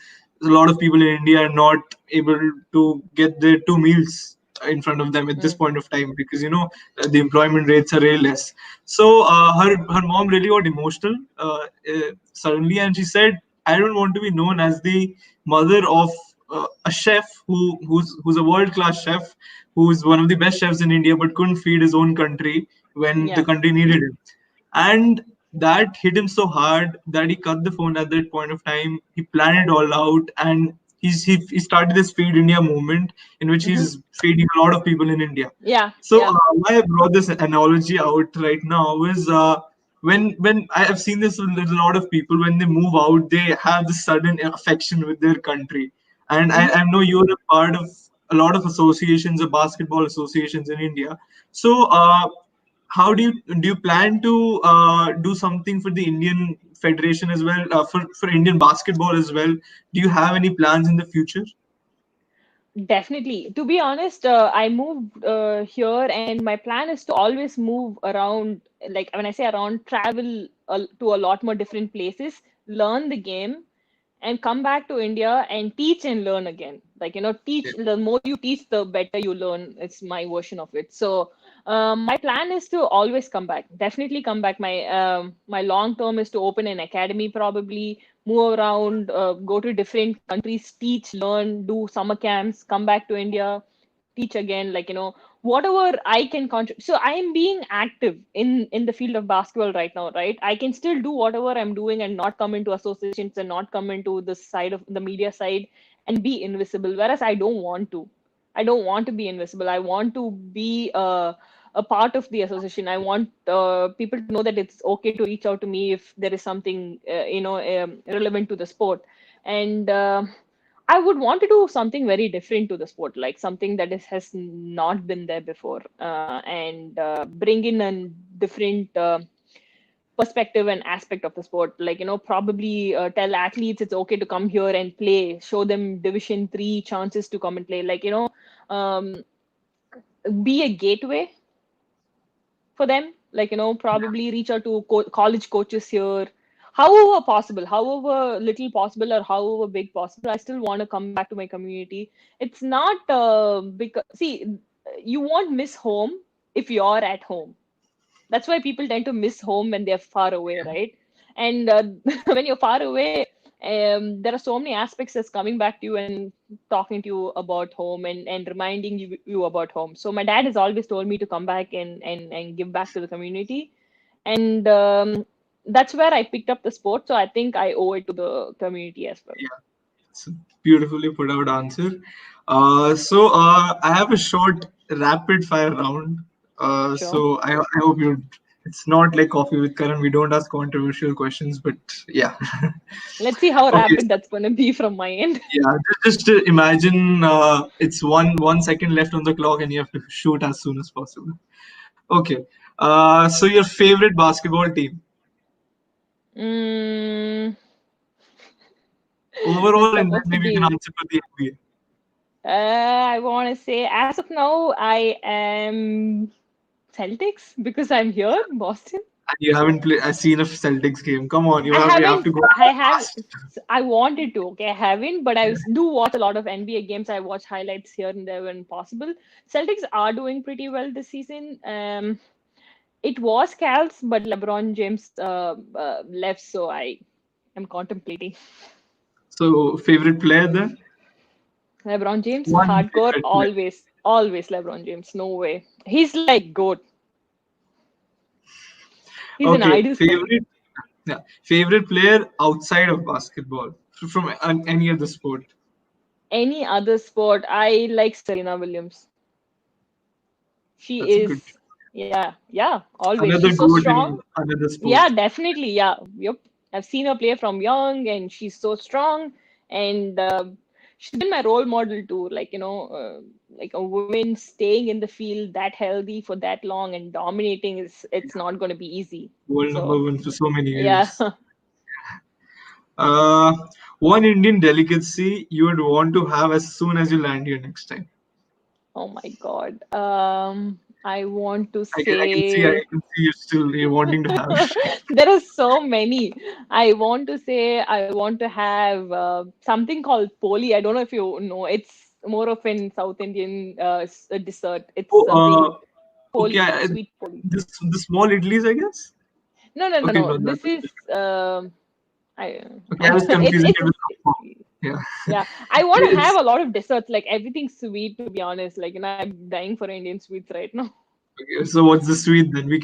A: a lot of people in India are not able to get their two meals in front of them at this
B: Mm.
A: point of time because the employment rates are really less. So her mom really got emotional suddenly, and she said, "I don't want to be known as the mother of a chef who's a world class chef, who's one of the best chefs in India, but couldn't feed his own country when the
B: Yeah.
A: country needed him." And that hit him so hard that he cut the phone at that point of time. He planned it all out, and he started this Feed India movement in which
B: Mm-hmm.
A: he's feeding a lot of people in India.
B: Yeah.
A: So
B: Yeah.
A: why I brought this analogy out right now is when I have seen this with a lot of people, when they move out, they have this sudden affection with their country. And
B: Mm-hmm.
A: I know you're a part of a lot of associations, of basketball associations in India. So how do you plan to do something for the Indian Federation as well, for Indian basketball as well? Do you have any plans in the future?
B: Definitely. To be honest, I moved here, and my plan is to always move around. Like when I say around, travel to a lot more different places, learn the game, and come back to India and teach and learn again. Like, teach, the more you teach, the better you learn. It's my version of it. So, my plan is to always come back. Definitely come back. My long term is to open an academy, probably move around, go to different countries, teach, learn, do summer camps, come back to India, teach again. Like, whatever I can contribute. So I am being active in the field of basketball right now, right? I can still do whatever I'm doing and not come into associations and not come into the side of the media side and be invisible. Whereas I don't want to. I don't want to be invisible. I want to be a part of the association. I want people to know that it's okay to reach out to me if there is something relevant to the sport. And I would want to do something very different to the sport, like something that has not been there before, and bring in a different perspective and aspect of the sport. Like, probably tell athletes it's okay to come here and play, show them Division 3 chances to come and play. Like, um, be a gateway for them. Like, probably reach out to college coaches here, however possible, however little possible, or however big possible, I still want to come back to my community. It's not because, see, you won't miss home if you're at home. That's why people tend to miss home when they're far away, right? And when you're far away, there are so many aspects that's coming back to you and talking to you about home, and reminding you about home. So my dad has always told me to come back and give back to the community. And that's where I picked up the sport. So I think I owe it to the community as well.
A: Yeah, it's a beautifully put out answer. I have a short rapid fire round.
B: Sure.
A: I hope you. It's not like coffee with Karan. We don't ask controversial questions, but yeah.
B: Let's see how
A: Okay.
B: rapid that's going to be from my end.
A: Yeah, just imagine it's 1 second left on the clock and you have to shoot as soon as possible. Okay. So your favorite basketball team
B: Mm,
A: overall,
B: that's
A: and then
B: supposed to
A: maybe you can
B: be.
A: answer for the NBA.
B: I want to say, as of now, I am Celtics because I'm here in Boston.
A: And you haven't played. I've seen a Celtics game. Come on,
B: I
A: you have
B: haven't,
A: to go
B: I have,
A: fast.
B: I wanted to, okay, I haven't, but
A: Yeah.
B: do watch a lot of NBA games. I watch highlights here and there when possible. Celtics are doing pretty well this season. It was Cavs, but LeBron James left, so I am contemplating.
A: So favorite player then?
B: LeBron James,
A: One
B: hardcore,
A: favorite player.
B: always, always LeBron James. No way. He's like GOAT. He's an
A: Okay,
B: idol for me.
A: favorite. Yeah, favorite player outside of basketball from any other sport.
B: Any other sport, I like Serena Williams. She
A: That's a good.
B: is, yeah, yeah, always.
A: Another
B: She's so
A: goat in
B: strong.
A: another
B: Yeah,
A: sport.
B: definitely. Yeah, yep. I've seen her play from young, and she's so strong. And she's been my role model too. Like, like a woman staying in the field that healthy for that long and dominating it's not going to be easy.
A: World number
B: So,
A: one for so many
B: yeah.
A: years. Uh, One Indian delicacy you would want to have as soon as you land here next time.
B: Oh my God. I want to
A: I can see
B: say
A: you still you're wanting to have.
B: there are so many. I want to say I want to have something called poli. I don't know if you know. It's more of an South Indian a dessert.
A: Oh,
B: It's something
A: okay.
B: poli, sweet poli.
A: The small idlis, I guess.
B: No, no, no,
A: Okay,
B: no.
A: no, that
B: This
A: was
B: is
A: it.
B: I
A: Okay, I was confusing
B: it's
A: it with appam. Yeah.
B: yeah. I want to have
A: It's
B: a lot of desserts, like everything sweet. To be honest, like I'm dying for Indian sweets right now.
A: okay. So what's the sweet then? We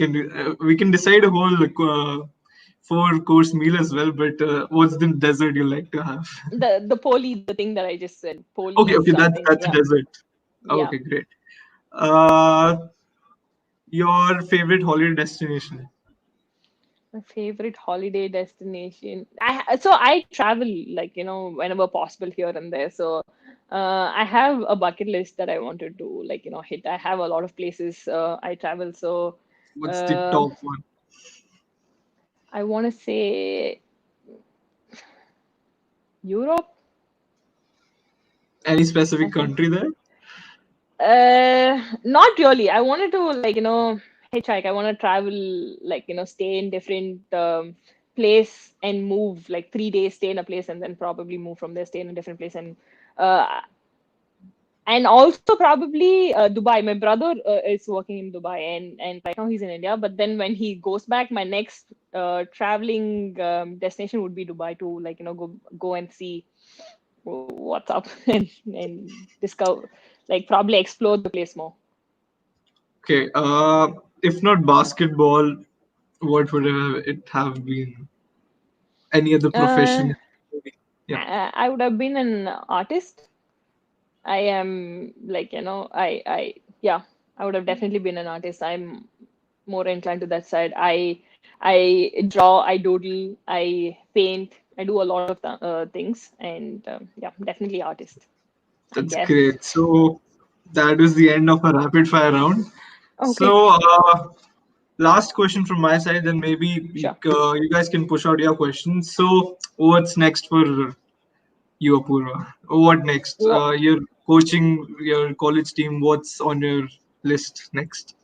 A: can decide a whole four-course meal as well. But what's the dessert you like to have?
B: The poli, the thing that I just said,
A: Okay,
B: poli
A: okay,
B: something.
A: that's a
B: Yeah,
A: dessert.
B: yeah.
A: Okay, great. Uh, your favorite holiday destination?
B: My favorite holiday destination. I travel, like, whenever possible here and there. So I have a bucket list that I wanted to, like, hit. I have a lot of places I travel. So
A: What's the
B: uh,
A: top one?
B: I want to say Europe.
A: Any
B: I
A: specific
B: think.
A: country there?
B: Not really. I wanted to, like, hitchhike. I want to travel, like, stay in different place and move, like 3 days, stay in a place, and then probably move from there, stay in a different place, uh, and also probably Dubai. My brother is working in Dubai, and right now he's in India. But then when he goes back, my next traveling destination would be Dubai to, like, go and see what's up and discover, like, probably explore the place more.
A: Okay. If not basketball, what would it have been? Any other
B: Uh,
A: profession? Yeah.
B: I would have been an artist. I am, like, yeah, I would have definitely been an artist. I'm more inclined to that side. I draw, I doodle, I paint, I do a lot of things, and yeah, definitely artist, I
A: That's
B: guess.
A: great. So that was the end of a rapid fire round.
B: Okay,
A: So last question from my side, then maybe
B: sure.
A: you guys can push out your questions. So what's next for you, Apurva? What next?
B: Wha-
A: You're coaching your college team. What's on your list next?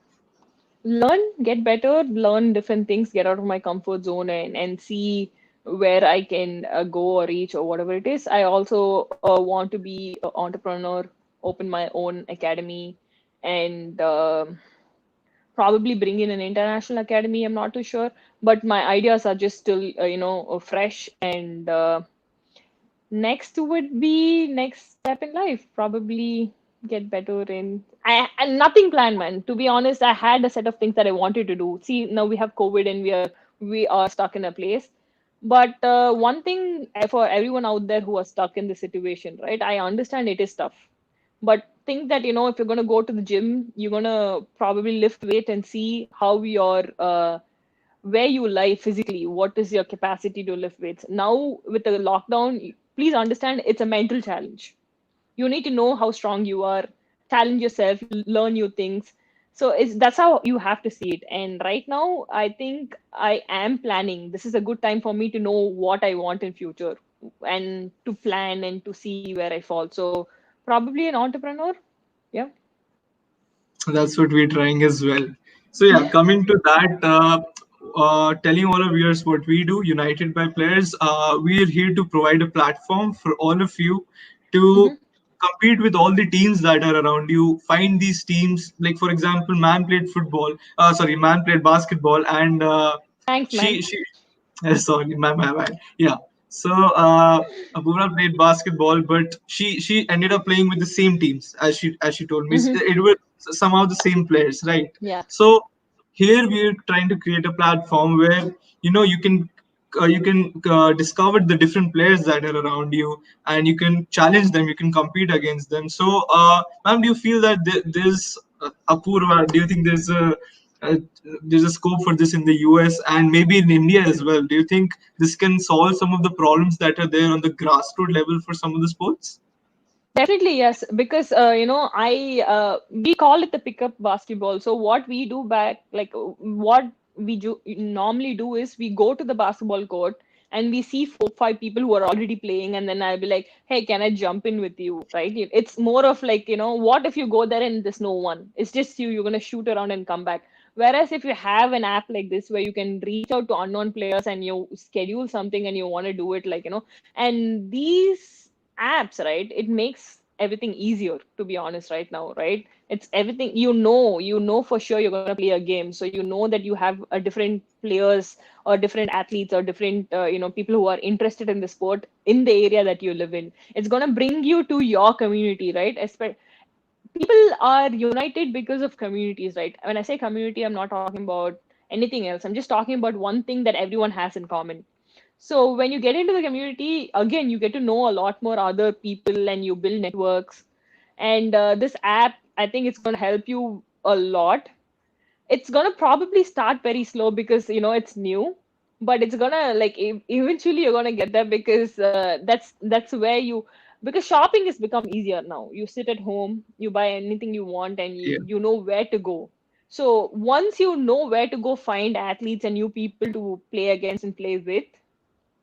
B: Learn, get better, learn different things, get out of my comfort zone, and see where I can go or reach or whatever it is. I also want to be an entrepreneur, open my own academy, and probably bring in an international academy. I'm not too sure, but my ideas are just still, fresh. And next would be next step in life, probably get better in. And nothing planned, man. To be honest, I had a set of things that I wanted to do. See, now we have COVID and we are stuck in a place. But one thing for everyone out there who are stuck in this situation, right? I understand it is tough, but think that if you're gonna go to the gym, you're gonna probably lift weight and see how your where you lie physically, what is your capacity to lift weights. Now with the lockdown, please understand it's a mental challenge. You need to know how strong you are, challenge yourself, learn new things. So that's how you have to see it. And right now, I think I am planning. This is a good time for me to know what I want in future and to plan and to see where I fall. So probably an entrepreneur. Yeah.
A: That's what we're trying as well. So yeah, coming to that, telling all of viewers what we do, United by Players, we are here to provide a platform for all of you to
B: Hmm.
A: compete with all the teams that are around you. Find these teams, like for example, man played football. Sorry, man played basketball, and
B: Thanks, man.
A: she sorry, my bad. Yeah. So Apurva played basketball, but she ended up playing with the same teams as she told me.
B: Hmm.
A: It was somehow the same players, right?
B: Yeah.
A: So here we're trying to create a platform where you can discover the different players that are around you, and you can challenge them, you can compete against them. So ma'am, do you feel that there's Apurva, do you think uh, there's a scope for this in the US and maybe in India as well? Do you think this can solve some of the problems that are there on the grassroots level for some of the sports?
B: Definitely, yes, because I we call it the pickup basketball. So what we do what we do normally do is we go to the basketball court and we see 4, 5 people who are already playing, and then I'll be like, "Hey, can I jump in with you?" Right? It's more of like, what if you go there and there's no one? It's just you. You're gonna shoot around and come back. Whereas if you have an app like this where you can reach out to unknown players and you schedule something and you want to do it, and these apps, right, it makes everything easier, to be honest, right now, right? It's everything, you know for sure you're going to play a game, so you know that you have a different players or different athletes or different people who are interested in the sport in the area that you live in. It's going to bring you to your community, right? People are united because of communities, right? When I say community, I'm not talking about anything else. I'm just talking about one thing that everyone has in common. So when you get into the community, again, you get to know a lot more other people and you build networks. And this app, I think it's going to help you a lot. It's going to probably start very slow because, it's new, but it's going to like eventually you're going to get there because that's where because shopping has become easier now. You sit at home, you buy anything you want, and
A: Yeah.
B: you know where to go. So once you know where to go find athletes and new people to play against and play with,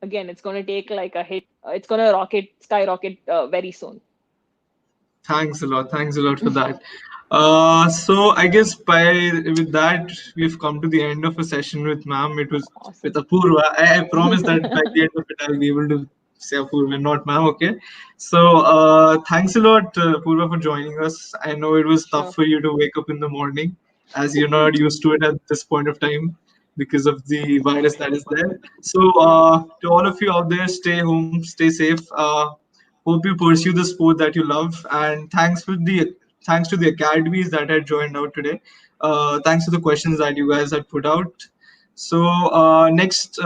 B: again, it's going to take like a hit. It's going to skyrocket very soon.
A: Thanks a lot. Thanks a lot for that. So I guess with that we've come to the end of a session with ma'am. It was with
B: Awesome.
A: Apurva. I promise that by the end of it I'll be able to say Apurva, not ma'am. Okay. So thanks a lot, Apurva, for joining us. I know it was tough
B: Sure.
A: for you to wake up in the morning, as you're not used to it at this point of time because of the virus that is there. So
B: Yeah.
A: to all of you out there, stay home, stay safe. Hope you pursue the sport that you love, and thanks to the academies that had joined out today. Thanks to the questions that you guys had put out. So next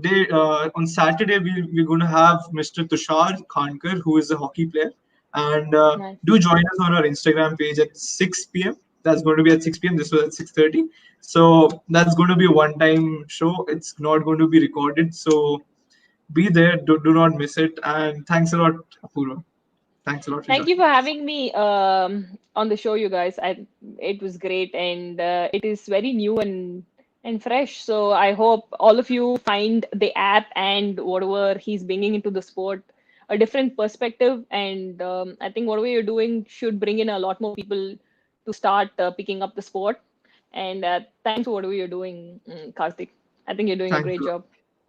A: day on Saturday we're going to have Mr. Tushar Khankar, who is a hockey player, and
B: Nice.
A: do join us on our Instagram page at 6 p.m. That's going to be at 6 p.m. This was at 6:30. So that's going to be a one-time show. It's not going to be recorded. So be there. Do not miss it. And thanks a lot, Apurva. Thanks a lot for
B: Thank you
A: joining
B: for
A: us.
B: having me on the show, you guys. It was great, and it is very new and fresh. So I hope all of you find the app and whatever he's bringing into the sport a different perspective. And I think whatever you're doing should bring in a lot more people to start picking up the sport. And thanks for whatever you're doing, Karthik. I think you're doing a
A: Thanks
B: great
A: a lot.
B: job.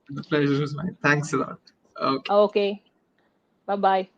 A: The pleasure is mine. Thanks a lot. Okay.
B: Okay. Bye bye.